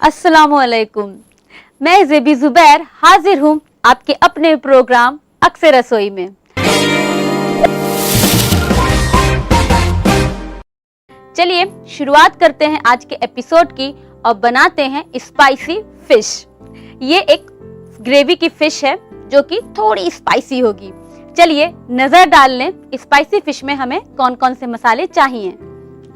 अस्सलामुअलैकुम। मैं ज़ेबी ज़ुबैर हाजिर हूँ आपके अपने प्रोग्राम अक्सर रसोई में। चलिए शुरुआत करते हैं आज के एपिसोड की और बनाते हैं स्पाइसी फिश। ये एक ग्रेवी की फिश है जो कि थोड़ी स्पाइसी होगी। चलिए नज़र डाल लें स्पाइसी फिश में हमें कौन कौन से मसाले चाहिए।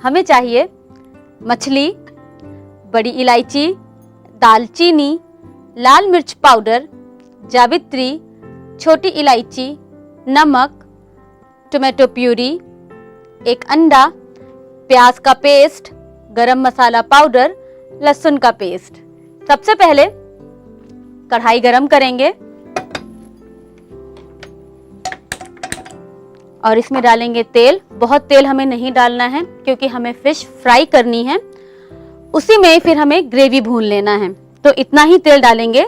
हमें चाहिए मछली, बड़ी इलायची, दालचीनी, लाल मिर्च पाउडर, जावित्री, छोटी इलायची, नमक, टोमेटो प्यूरी, एक अंडा, प्याज का पेस्ट, गरम मसाला पाउडर, लहसुन का पेस्ट। सबसे पहले कढ़ाई गरम करेंगे और इसमें डालेंगे तेल। बहुत तेल हमें नहीं डालना है क्योंकि हमें फिश फ्राई करनी है, उसी में फिर हमें ग्रेवी भून लेना है। तो इतना ही तेल डालेंगे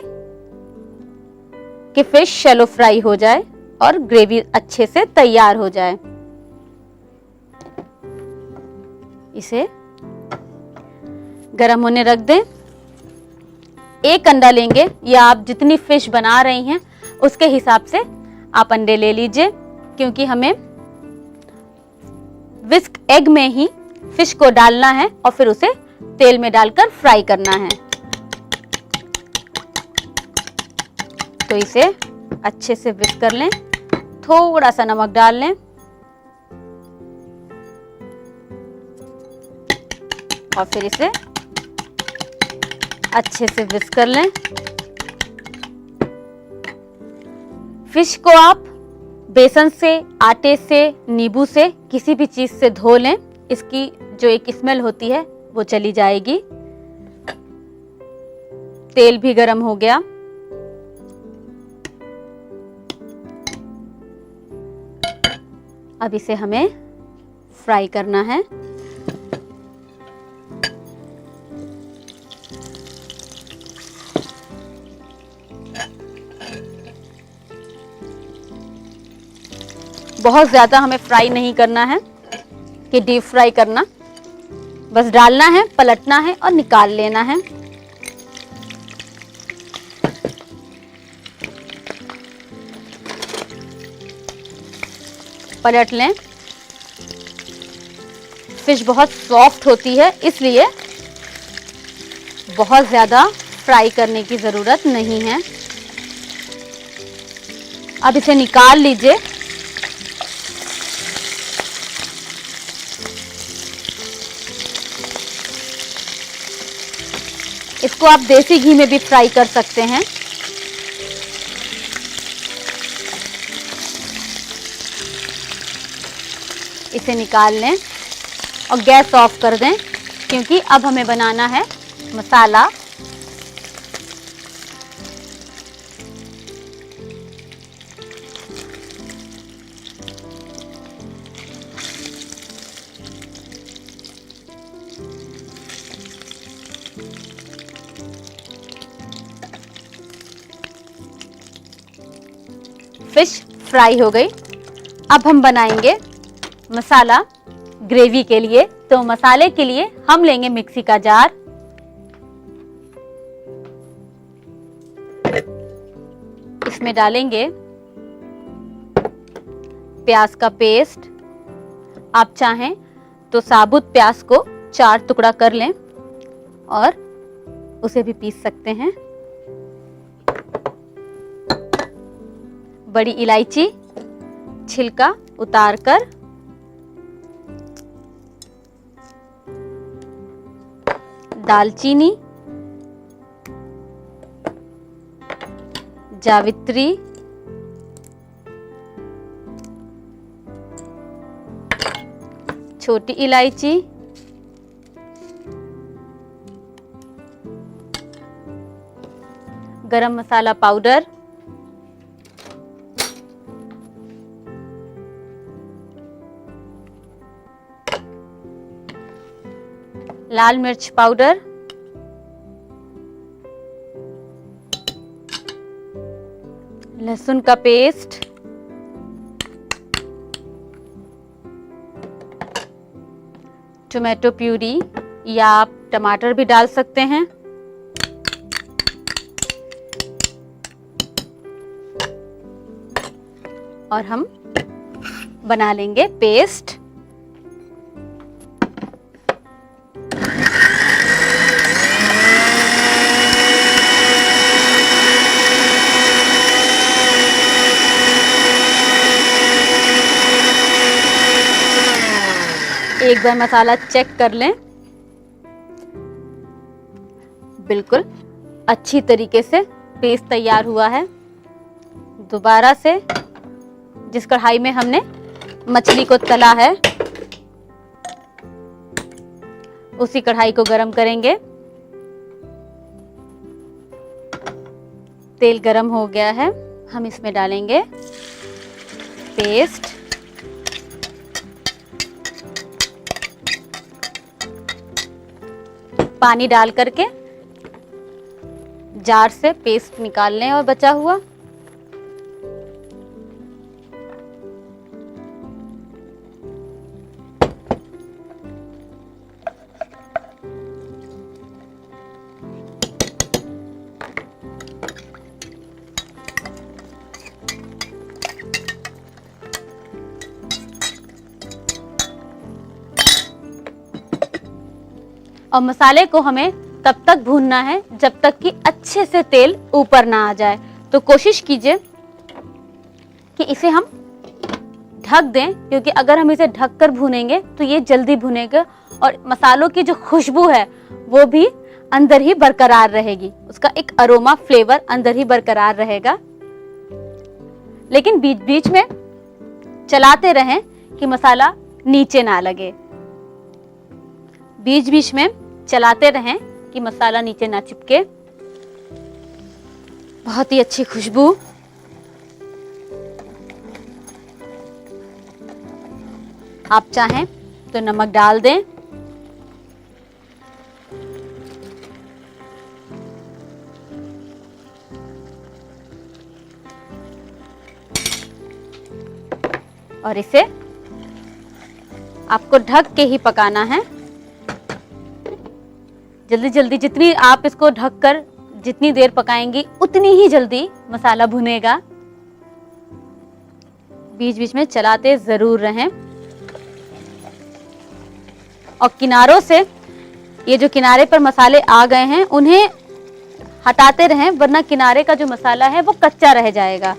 कि फिश शैलो फ्राई हो जाए और ग्रेवी अच्छे से तैयार हो जाए। इसे गरम होने रख दें। एक अंडा लेंगे या आप जितनी फिश बना रही हैं उसके हिसाब से आप अंडे ले लीजिए, क्योंकि हमें विस्क एग में ही फिश को डालना है और फिर उसे तेल में डालकर फ्राई करना है। तो इसे अच्छे से विस्क कर लें। थोड़ा सा नमक डाल लें और फिर इसे अच्छे से विस्क कर लें। फिश को आप बेसन से, आटे से, नींबू से, किसी भी चीज से धो लें। इसकी जो एक स्मेल होती है वो चली जाएगी। तेल भी गरम हो गया। अब इसे हमें फ्राई करना है। बहुत ज्यादा हमें फ्राई नहीं करना है कि डीप फ्राई करना, बस डालना है, पलटना है और निकाल लेना है। पलट लें। फिश बहुत सॉफ्ट होती है, इसलिए बहुत ज्यादा फ्राई करने की जरूरत नहीं है। अब इसे निकाल लीजिए। इसको आप देसी घी में भी फ्राई कर सकते हैं। इसे निकाल लें और गैस ऑफ कर दें, क्योंकि अब हमें बनाना है मसाला। फिश फ्राई हो गई। अब हम बनाएंगे मसाला ग्रेवी के लिए। तो मसाले के लिए हम लेंगे मिक्सी का जार, इसमें डालेंगे प्याज का पेस्ट। आप चाहें तो साबुत प्याज को 4 टुकड़ा कर लें और उसे भी पीस सकते हैं। बड़ी इलायची छिलका उतारकर, दालचीनी, जावित्री, छोटी इलायची, गरम मसाला पाउडर, लाल मिर्च पाउडर, लहसुन का पेस्ट, टोमेटो प्यूरी या आप टमाटर भी डाल सकते हैं, और हम बना लेंगे पेस्ट। एक बार मसाला चेक कर लें, बिल्कुल अच्छी तरीके से पेस्ट तैयार हुआ है। दोबारा से जिस कढ़ाई में हमने मछली को तला है उसी कढ़ाई को गरम करेंगे। तेल गरम हो गया है, हम इसमें डालेंगे पेस्ट। पानी डाल करके जार से पेस्ट निकाल लें और बचा हुआ। और मसाले को हमें तब तक भूनना है जब तक कि अच्छे से तेल ऊपर ना आ जाए। तो कोशिश कीजिए कि इसे हम ढक दें, क्योंकि अगर हम इसे ढककर भूनेंगे तो ये जल्दी भुनेगा और मसालों की जो खुशबू है वो भी अंदर ही बरकरार रहेगी, उसका एक अरोमा फ्लेवर अंदर ही बरकरार रहेगा। लेकिन बीच बीच में चलाते रहें कि मसाला नीचे ना लगे। बीच बीच में चलाते रहें कि मसाला नीचे ना चिपके। बहुत ही अच्छी खुशबू। आप चाहें तो नमक डाल दें। और इसे आपको ढक के ही पकाना है। जल्दी जल्दी जितनी आप इसको ढककर जितनी देर पकाएंगी उतनी ही जल्दी मसाला भुनेगा। बीच बीच में चलाते जरूर रहें। और किनारों से ये जो किनारे पर मसाले आ गए हैं उन्हें हटाते रहें, वरना किनारे का जो मसाला है वो कच्चा रह जाएगा।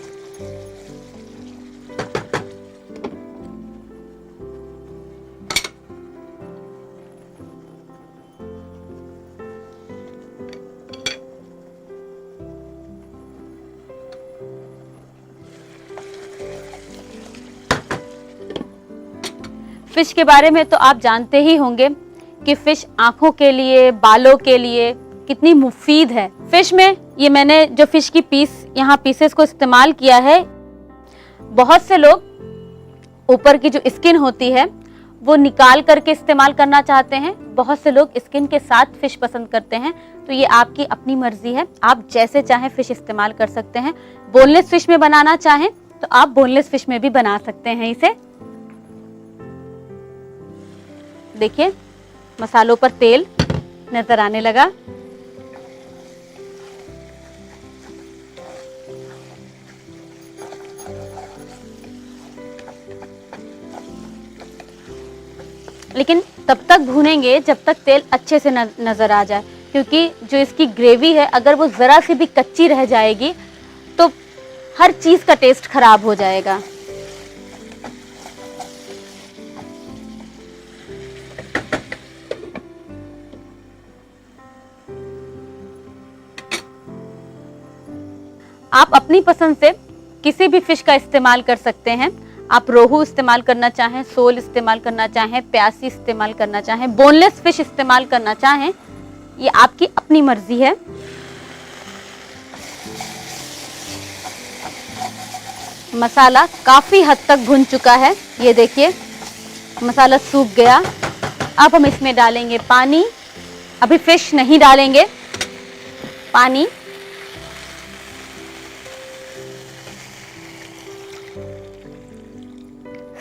फिश के बारे में तो आप जानते ही होंगे कि फिश आंखों के लिए, बालों के लिए कितनी मुफीद है। फिश में ये मैंने जो फिश की यहाँ पीसेस को इस्तेमाल किया है, बहुत से लोग ऊपर की जो स्किन होती है वो निकाल करके इस्तेमाल करना चाहते हैं, बहुत से लोग स्किन के साथ फिश पसंद करते हैं। तो ये आपकी अपनी मर्जी है, आप जैसे चाहें फिश इस्तेमाल कर सकते हैं। बोनलेस फिश में बनाना चाहें तो आप बोनलेस फिश में भी बना सकते हैं इसे। देखिए मसालों पर तेल नजर आने लगा। लेकिन तब तक भूनेंगे जब तक तेल अच्छे से नजर आ जाए, क्योंकि जो इसकी ग्रेवी है अगर वो जरा सी भी कच्ची रह जाएगी तो हर चीज का टेस्ट खराब हो जाएगा। आप अपनी पसंद से किसी भी फिश का इस्तेमाल कर सकते हैं। आप रोहू इस्तेमाल करना चाहें, सोल इस्तेमाल करना चाहें, प्यासी इस्तेमाल करना चाहें, बोनलेस फिश इस्तेमाल करना चाहें, ये आपकी अपनी मर्जी है। मसाला काफी हद तक भुन चुका है, ये देखिए मसाला सूख गया। अब हम इसमें डालेंगे पानी। अभी फिश नहीं डालेंगे, पानी।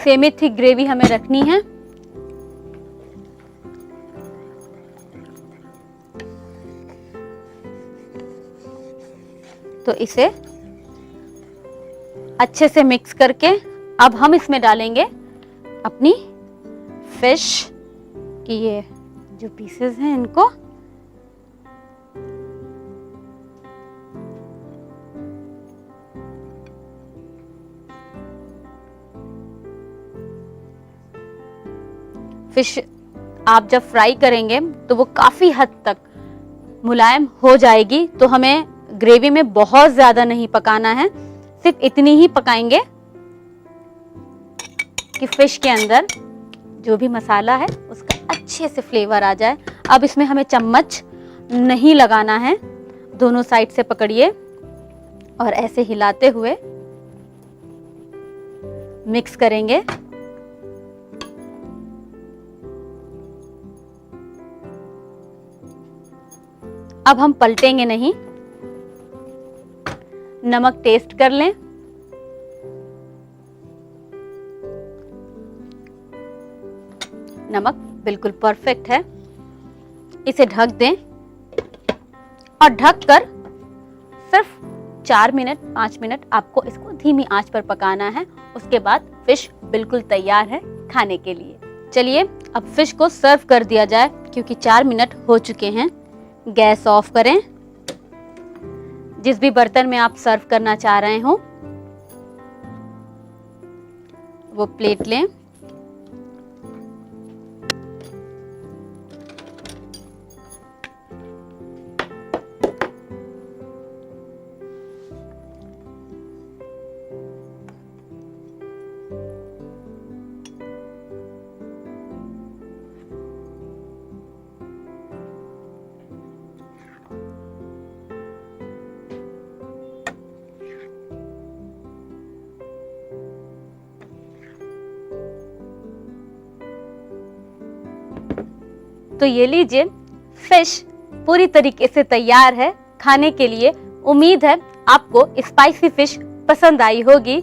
सेमी थिक ग्रेवी हमें रखनी है। तो इसे अच्छे से मिक्स करके अब हम इसमें डालेंगे अपनी फिश की ये जो पीसेस हैं इनको। फिश आप जब फ्राई करेंगे तो वो काफी हद तक मुलायम हो जाएगी, तो हमें ग्रेवी में बहुत ज्यादा नहीं पकाना है, सिर्फ इतनी ही पकाएंगे कि फिश के अंदर जो भी मसाला है उसका अच्छे से फ्लेवर आ जाए। अब इसमें हमें चम्मच नहीं लगाना है, दोनों साइड से पकड़िए और ऐसे हिलाते हुए मिक्स करेंगे। अब हम पलटेंगे नहीं, नमक टेस्ट कर लें। नमक बिल्कुल परफेक्ट है। इसे ढक दें और ढककर सिर्फ 4 मिनट 5 मिनट आपको इसको धीमी आंच पर पकाना है। उसके बाद फिश बिल्कुल तैयार है खाने के लिए। चलिए अब फिश को सर्व कर दिया जाए, क्योंकि 4 मिनट हो चुके हैं। गैस ऑफ करें। जिस भी बर्तन में आप सर्व करना चाह रहे हो वो प्लेट लें। तो ये लीजिए, फिश पूरी तरीके से तैयार है खाने के लिए। उम्मीद है आपको स्पाइसी फिश पसंद आई होगी।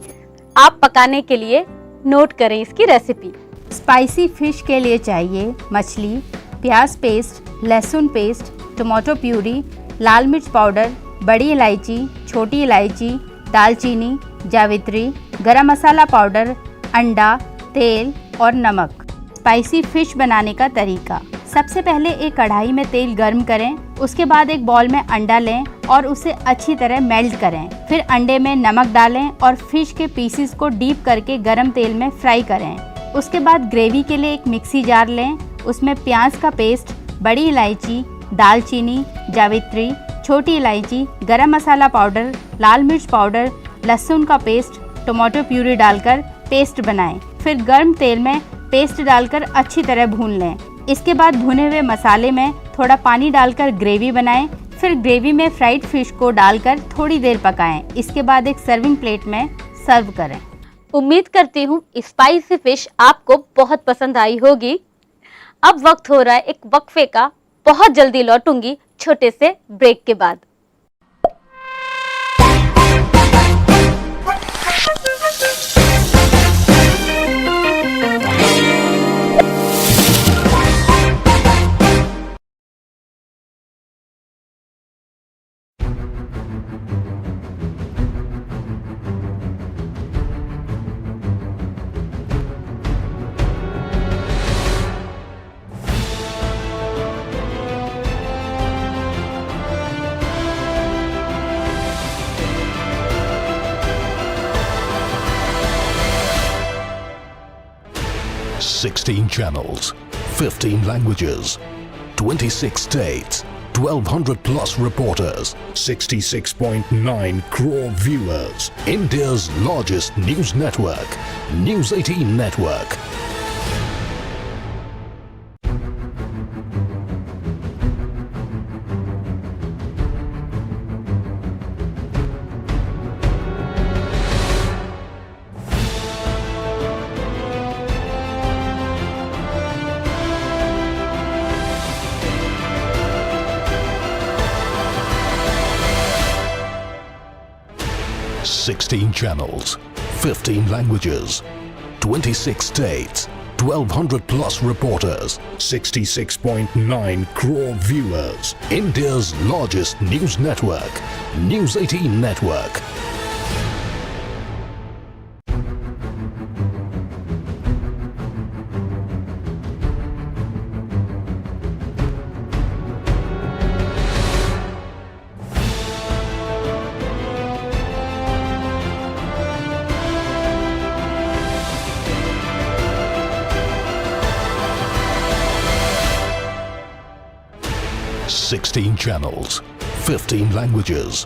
आप पकाने के लिए नोट करें इसकी रेसिपी। स्पाइसी फिश के लिए चाहिए मछली, प्याज पेस्ट, लहसुन पेस्ट, टमाटो प्यूरी, लाल मिर्च पाउडर, बड़ी इलायची, छोटी इलायची, दालचीनी, जावित्री, गरम मसाला पाउडर, अंडा, तेल और नमक। स्पाइसी फिश बनाने का तरीका। सबसे पहले एक कढ़ाई में तेल गर्म करें, उसके बाद एक बॉल में अंडा लें और उसे अच्छी तरह मेल्ट करें। फिर अंडे में नमक डालें और फिश के पीसेस को डीप करके गरम तेल में फ्राई करें। उसके बाद ग्रेवी के लिए एक मिक्सी जार लें, उसमें प्याज का पेस्ट, बड़ी इलायची, दालचीनी, जावित्री, छोटी इलायची, गरम मसाला पाउडर, लाल मिर्च पाउडर, लहसुन का पेस्ट, टमाटो प्यूरी डालकर पेस्ट बनाएं। फिर गर्म तेल में पेस्ट डालकर अच्छी तरह भून लें। इसके बाद भुने हुए मसाले में थोड़ा पानी डालकर ग्रेवी बनाएं। फिर ग्रेवी में फ्राइड फिश को डालकर थोड़ी देर पकाएं। इसके बाद एक सर्विंग प्लेट में सर्व करें। उम्मीद करती हूँ स्पाइसी फिश आपको बहुत पसंद आई होगी। अब वक्त हो रहा है एक वक्फे का। बहुत जल्दी लौटूंगी छोटे से ब्रेक के बाद। Sixteen channels, 15 languages, 26 states, 1,200 plus reporters, 66.9 crore viewers. India's largest news network, News 18 Network. Sixteen channels, 15 languages, 26 states, 1,200 plus reporters, 66.9 crore viewers. India's largest news network, News 18 Network. 16 channels, 15 languages,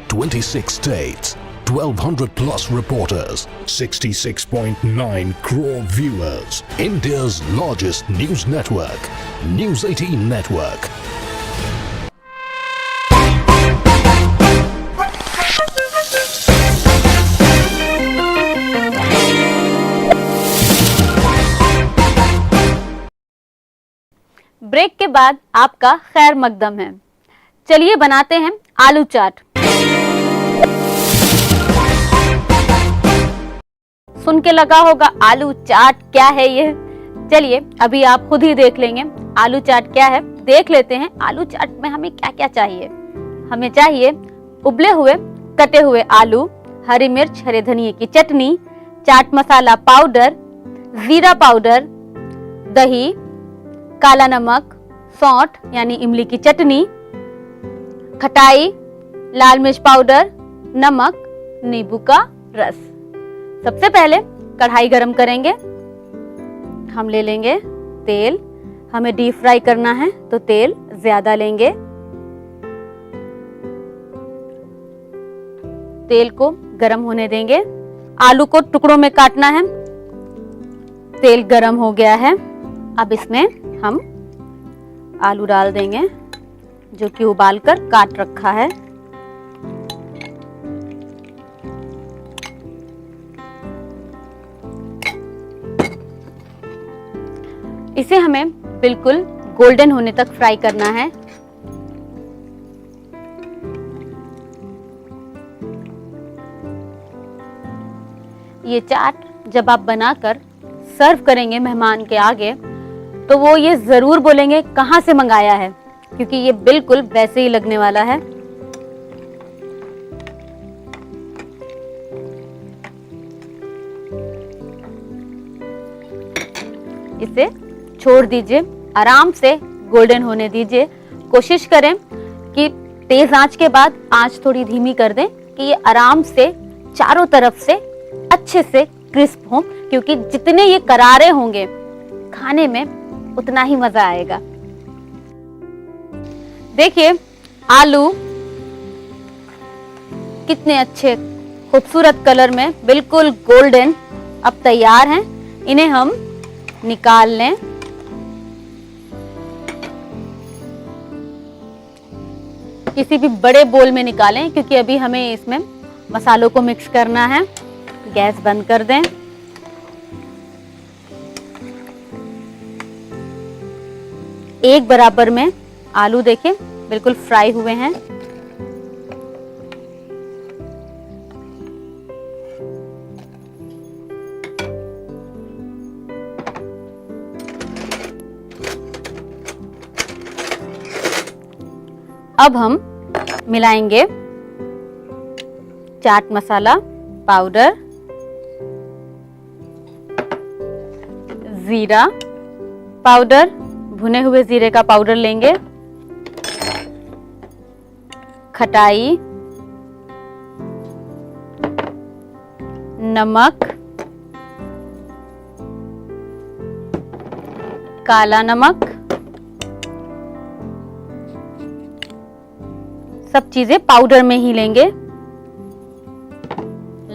26 states, 1200 plus reporters, 66.9 crore viewers. India's largest news network, News 18 Network. Break के बाद आपका खैर मकदम है। चलिए बनाते हैं आलू चाट। सुन के लगा होगा आलू चाट क्या है ये। चलिए अभी आप खुद ही देख लेंगे आलू चाट क्या है। देख लेते हैं आलू चाट में हमें क्या क्या चाहिए। हमें चाहिए उबले हुए कटे हुए आलू, हरी मिर्च, हरे धनिए की चटनी, चाट मसाला पाउडर, जीरा पाउडर, दही, काला नमक, सौंठ यानी इमली की चटनी, खटाई, लाल मिर्च पाउडर, नमक, नींबू का रस। सबसे पहले कढ़ाई गरम करेंगे। हम ले लेंगे तेल। हमें डीप फ्राई करना है तो तेल ज्यादा लेंगे। तेल को गरम होने देंगे। आलू को टुकड़ों में काटना है। तेल गरम हो गया है। अब इसमें हम आलू डाल देंगे जो कि उबालकर काट रखा है। इसे हमें बिल्कुल गोल्डन होने तक फ्राई करना है। ये चाट जब आप बनाकर सर्व करेंगे मेहमान के आगे तो वो ये जरूर बोलेंगे कहाँ से मंगाया है, क्योंकि ये बिल्कुल वैसे ही लगने वाला है। इसे छोड़ दीजिए, आराम से गोल्डन होने दीजिए। कोशिश करें कि तेज आंच के बाद आंच थोड़ी धीमी कर दें कि ये आराम से चारों तरफ से अच्छे से क्रिस्प हो, क्योंकि जितने ये करारे होंगे खाने में उतना ही मजा आएगा। देखिए आलू कितने अच्छे खूबसूरत कलर में बिल्कुल गोल्डन अब तैयार हैं। इन्हें हम निकाल लें। किसी भी बड़े बोल में निकालें, क्योंकि अभी हमें इसमें मसालों को मिक्स करना है। गैस बंद कर दें। एक बराबर में आलू देखें बिल्कुल फ्राई हुए हैं। अब हम मिलाएंगे चाट मसाला पाउडर, जीरा पाउडर, भुने हुए जीरे का पाउडर लेंगे, खटाई, नमक, काला नमक, सब चीजें पाउडर में ही लेंगे।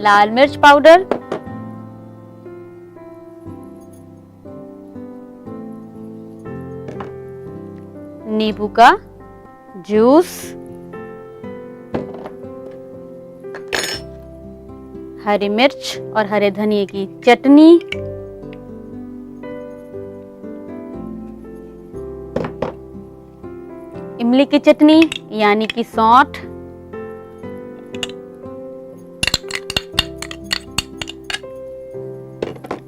लाल मिर्च पाउडर, नींबू का जूस, हरी मिर्च और हरे धनिए की चटनी, इमली की चटनी यानी कि सौंठ,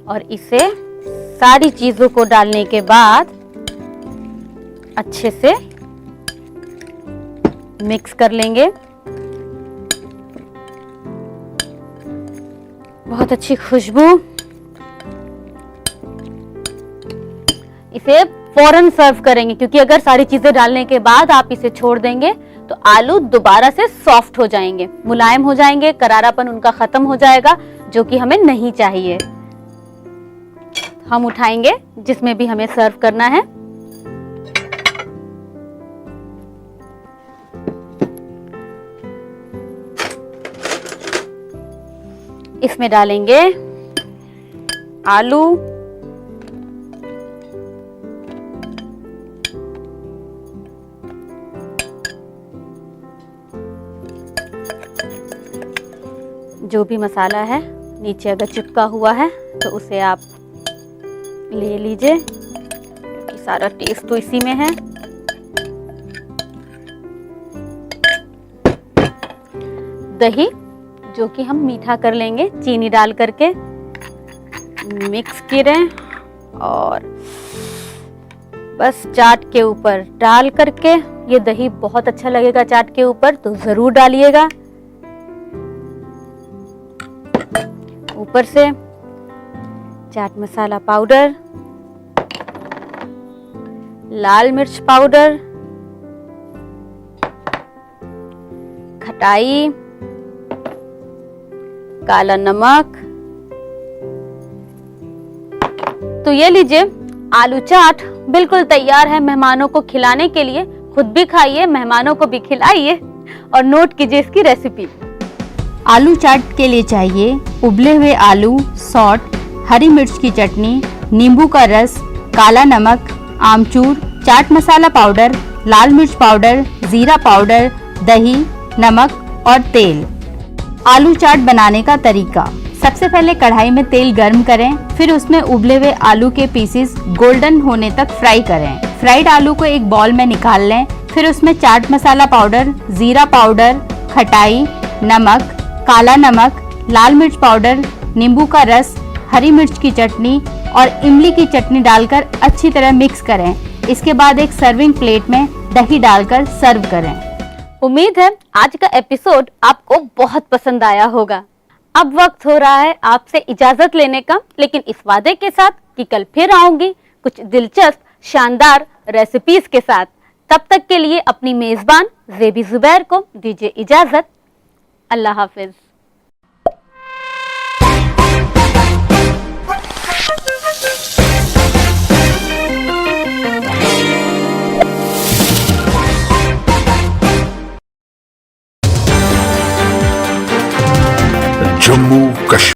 और इसे सारी चीजों को डालने के बाद अच्छे से मिक्स कर लेंगे। बहुत अच्छी खुशबू। इसे फौरन सर्व करेंगे, क्योंकि अगर सारी चीजें डालने के बाद आप इसे छोड़ देंगे तो आलू दोबारा से सॉफ्ट हो जाएंगे, मुलायम हो जाएंगे, करारापन उनका खत्म हो जाएगा, जो कि हमें नहीं चाहिए। हम उठाएंगे जिसमें भी हमें सर्व करना है। इसमें डालेंगे आलू, जो भी मसाला है नीचे अगर चिपका हुआ है तो उसे आप ले लीजिए, क्योंकि सारा टेस्ट तो इसी में है। दही, जो कि हम मीठा कर लेंगे चीनी डाल करके, मिक्स करें और बस चाट के ऊपर डाल करके, ये दही बहुत अच्छा लगेगा चाट के ऊपर, तो जरूर डालिएगा। ऊपर से चाट मसाला पाउडर, लाल मिर्च पाउडर, खटाई, काला नमक। तो ये लीजिए, आलू चाट बिल्कुल तैयार है मेहमानों को खिलाने के लिए। खुद भी खाइए, मेहमानों को भी खिलाइए और नोट कीजिए इसकी रेसिपी। आलू चाट के लिए चाहिए उबले हुए आलू, सॉल्ट, हरी मिर्च की चटनी, नींबू का रस, काला नमक, आमचूर, चाट मसाला पाउडर, लाल मिर्च पाउडर, जीरा पाउडर, दही, नमक और तेल। आलू चाट बनाने का तरीका। सबसे पहले कढ़ाई में तेल गर्म करें, फिर उसमें उबले हुए आलू के पीसेस गोल्डन होने तक फ्राई करें। फ्राइड आलू को एक बाउल में निकाल लें, फिर उसमें चाट मसाला पाउडर, जीरा पाउडर, खटाई, नमक, काला नमक, लाल मिर्च पाउडर, नींबू का रस, हरी मिर्च की चटनी और इमली की चटनी डालकर अच्छी तरह मिक्स करें। इसके बाद एक सर्विंग प्लेट में दही डालकर सर्व करें। उम्मीद है आज का एपिसोड आपको बहुत पसंद आया होगा। अब वक्त हो रहा है आपसे इजाजत लेने का, लेकिन इस वादे के साथ कि कल फिर आऊंगी कुछ दिलचस्प शानदार रेसिपीज के साथ। तब तक के लिए अपनी मेजबान ज़ेबी ज़ुबैर को दीजिए इजाजत। अल्लाह हाफिज। Jammu